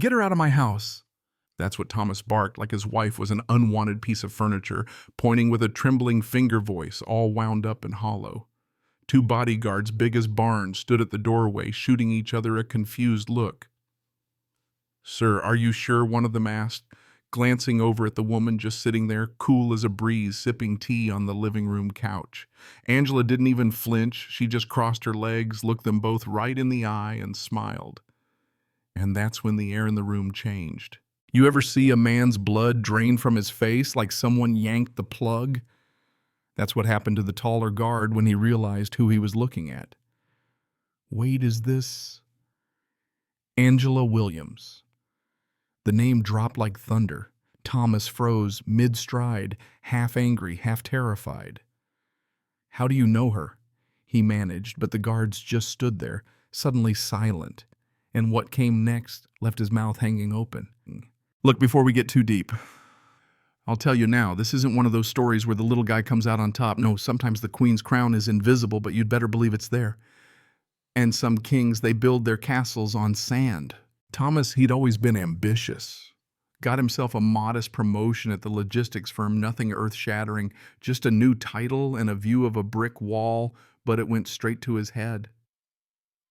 Get her out of my house. That's what Thomas barked, like his wife was an unwanted piece of furniture, pointing with a trembling finger voice, all wound up and hollow. Two bodyguards, big as barns, stood at the doorway, shooting each other a confused look. "Sir, are you sure?" one of them asked, glancing over at the woman just sitting there, cool as a breeze, sipping tea on the living room couch. Angela didn't even flinch. She just crossed her legs, looked them both right in the eye, and smiled. And that's when the air in the room changed. You ever see a man's blood drain from his face like someone yanked the plug? That's what happened to the taller guard when he realized who he was looking at. Wait, is this Angela Williams? The name dropped like thunder. Thomas froze mid-stride, half angry, half terrified. "How do you know her?" he managed, but the guards just stood there, suddenly silent. And what came next left his mouth hanging open. Look, before we get too deep, I'll tell you now, this isn't one of those stories where the little guy comes out on top. No, sometimes the queen's crown is invisible, but you'd better believe it's there. And some kings, they build their castles on sand. Thomas, he'd always been ambitious. Got himself a modest promotion at the logistics firm, nothing earth-shattering, just a new title and a view of a brick wall, but it went straight to his head.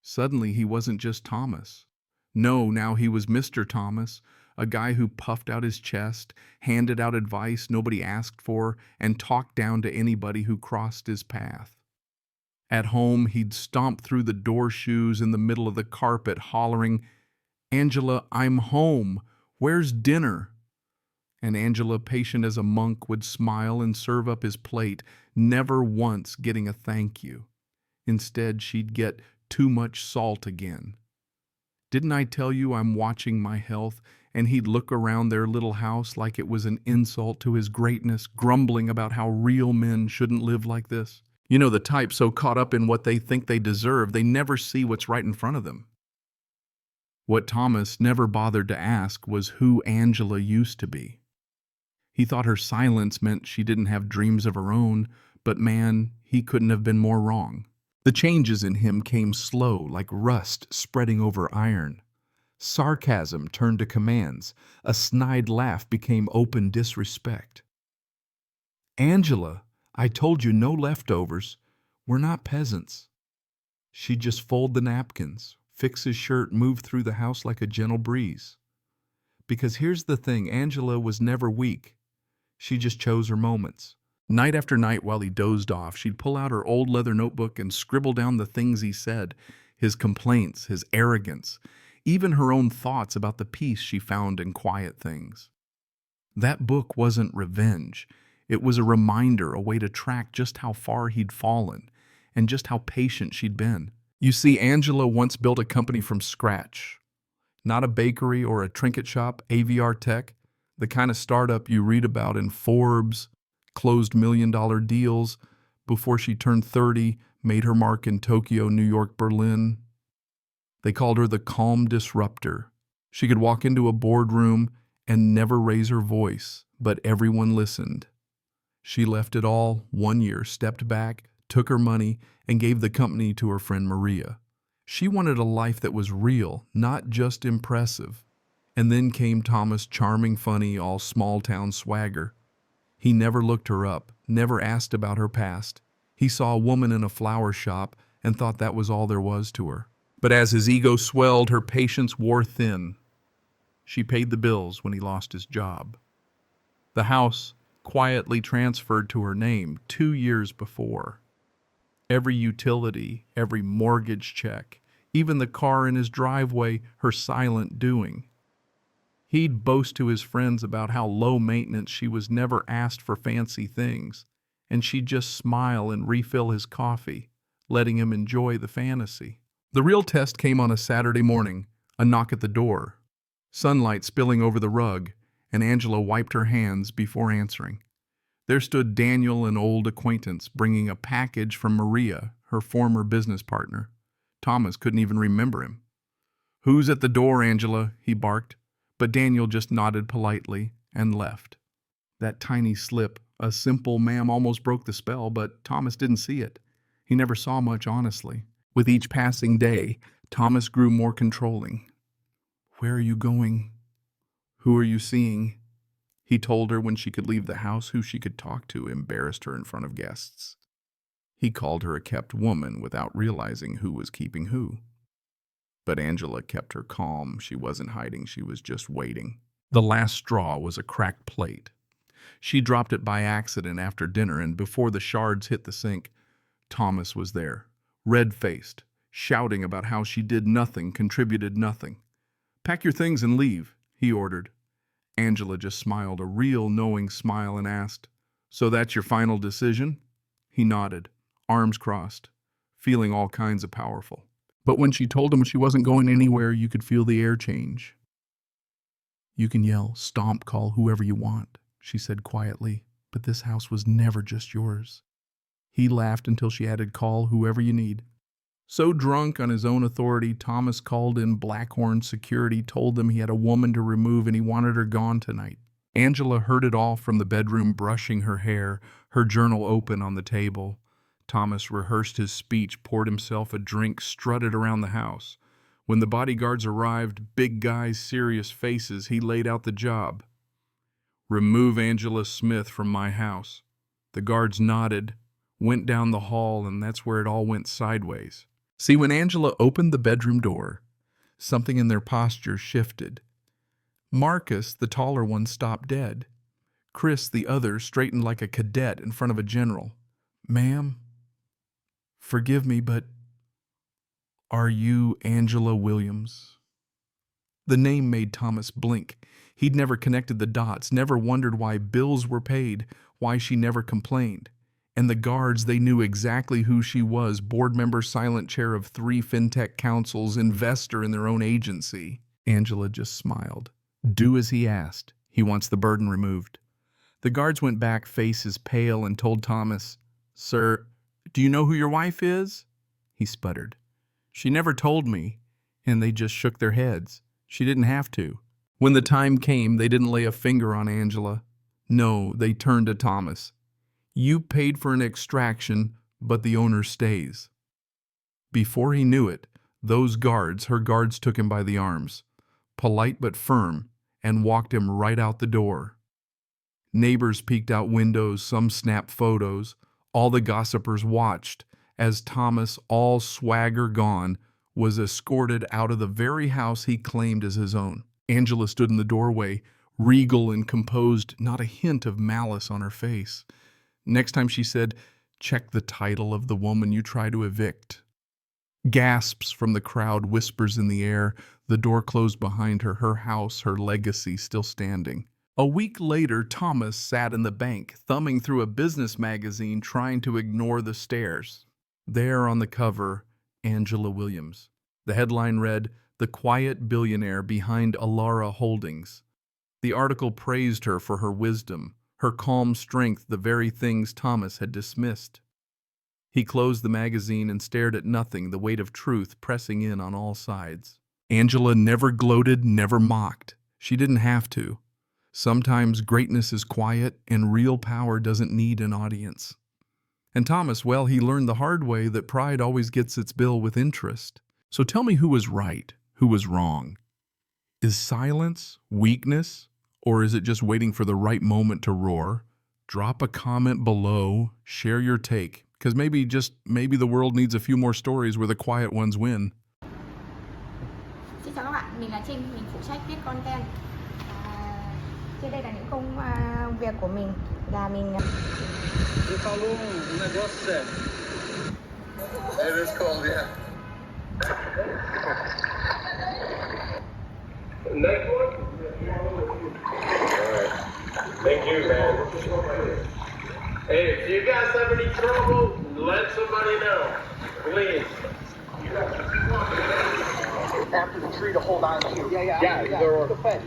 Suddenly, he wasn't just Thomas. No, now he was Mr. Thomas, a guy who puffed out his chest, handed out advice nobody asked for, and talked down to anybody who crossed his path. At home, he'd stomp through the door shoes in the middle of the carpet, hollering, "Angela, I'm home. Where's dinner?" And Angela, patient as a monk, would smile and serve up his plate, never once getting a thank you. Instead, she'd get too much salt again. "Didn't I tell you I'm watching my health?" And he'd look around their little house like it was an insult to his greatness, grumbling about how real men shouldn't live like this. You know, the type so caught up in what they think they deserve, they never see what's right in front of them. What Thomas never bothered to ask was who Angela used to be. He thought her silence meant she didn't have dreams of her own, but man, he couldn't have been more wrong. The changes in him came slow, like rust spreading over iron. Sarcasm turned to commands. A snide laugh became open disrespect. "Angela, I told you no leftovers. We're not peasants." She'd just fold the napkins, fix his shirt, move through the house like a gentle breeze. Because here's the thing, Angela was never weak. She just chose her moments. Night after night while he dozed off, she'd pull out her old leather notebook and scribble down the things he said, his complaints, his arrogance, even her own thoughts about the peace she found in quiet things. That book wasn't revenge. It was a reminder, a way to track just how far he'd fallen and just how patient she'd been. You see, Angela once built a company from scratch. Not a bakery or a trinket shop, AVR Tech, the kind of startup you read about in Forbes, closed million-dollar deals before she turned 30, made her mark in Tokyo, New York, Berlin. They called her the calm disruptor. She could walk into a boardroom and never raise her voice, but everyone listened. She left it all 1 year, stepped back, took her money, and gave the company to her friend Maria. She wanted a life that was real, not just impressive. And then came Thomas, charming, funny, all small-town swagger. He never looked her up, never asked about her past. He saw a woman in a flower shop and thought that was all there was to her. But as his ego swelled, her patience wore thin. She paid the bills when he lost his job. The house quietly transferred to her name 2 years before. Every utility, every mortgage check, even the car in his driveway, her silent doing. He'd boast to his friends about how low maintenance she was, never asked for fancy things, and she'd just smile and refill his coffee, letting him enjoy the fantasy. The real test came on a Saturday morning, a knock at the door, sunlight spilling over the rug, and Angela wiped her hands before answering. There stood Daniel, an old acquaintance, bringing a package from Maria, her former business partner. Thomas couldn't even remember him. "Who's at the door, Angela?" he barked, but Daniel just nodded politely and left. That tiny slip, a simple ma'am, almost broke the spell, but Thomas didn't see it. He never saw much, honestly. With each passing day, Thomas grew more controlling. Where are you going? Who are you seeing? He told her when she could leave the house, who she could talk to embarrassed her in front of guests. He called her a kept woman without realizing who was keeping who. But Angela kept her calm. She wasn't hiding, she was just waiting. The last straw was a cracked plate. She dropped it by accident after dinner, and before the shards hit the sink, Thomas was there, red-faced, shouting about how she did nothing, contributed nothing. "Pack your things and leave," he ordered. Angela just smiled, a real knowing smile, and asked, "So that's your final decision?" He nodded, arms crossed, feeling all kinds of powerful. But when she told him she wasn't going anywhere, you could feel the air change. "You can yell, stomp, call whoever you want," she said quietly, "but this house was never just yours." He laughed until she added, "Call whoever you need." So drunk on his own authority, Thomas called in Blackhorn security, told them he had a woman to remove and he wanted her gone tonight. Angela heard it all from the bedroom, brushing her hair, her journal open on the table. Thomas rehearsed his speech, poured himself a drink, strutted around the house. When the bodyguards arrived, big guys, serious faces, he laid out the job. "Remove Angela Smith from my house." The guards nodded, went down the hall, and that's where it all went sideways. See, when Angela opened the bedroom door, something in their posture shifted. Marcus, the taller one, stopped dead. Chris, the other, straightened like a cadet in front of a general. "Ma'am, forgive me, but are you Angela Williams?" The name made Thomas blink. He'd never connected the dots, never wondered why bills were paid, why she never complained. And the guards, they knew exactly who she was, board member, silent chair of 3 fintech councils, investor in their own agency. Angela just smiled. Do as he asked. He wants the burden removed. The guards went back, faces pale, and told Thomas, "Sir, do you know who your wife is?" He sputtered. "She never told me," and they just shook their heads. She didn't have to. When the time came, they didn't lay a finger on Angela. No, they turned to Thomas. "You paid for an extraction, but the owner stays." Before he knew it, those guards, her guards, took him by the arms, polite but firm, and walked him right out the door. Neighbors peeked out windows, some snapped photos. All the gossipers watched as Thomas, all swagger gone, was escorted out of the very house he claimed as his own. Angela stood in the doorway, regal and composed, not a hint of malice on her face. Next time she said, "Check the title of the woman you try to evict." Gasps from the crowd, whispers in the air. The door closed behind her, her house, her legacy still standing. A week later, Thomas sat in the bank, thumbing through a business magazine, trying to ignore the stares. There on the cover, Angela Williams. The headline read, "The Quiet Billionaire Behind Alara Holdings." The article praised her for her wisdom, her calm strength, the very things Thomas had dismissed. He closed the magazine and stared at nothing, the weight of truth pressing in on all sides. Angela never gloated, never mocked. She didn't have to. Sometimes greatness is quiet, and real power doesn't need an audience. And Thomas, well, he learned the hard way that pride always gets its bill with interest. So tell me who was right, who was wrong. Is silence weakness? Or is it just waiting for the right moment to roar? Drop a comment below, share your take, because maybe the world needs a few more stories where the quiet ones win. Xin chào các bạn, mình là Trinh, mình phụ trách viết content. Trên đây là những công việc của mình là mình. Você falou um negócio sério. It is cold, yeah. Next one? Alright. Thank you, man. Hey, if you guys have any trouble, let somebody know. Please. After the tree to hold on to. Yeah. Yeah, The fence.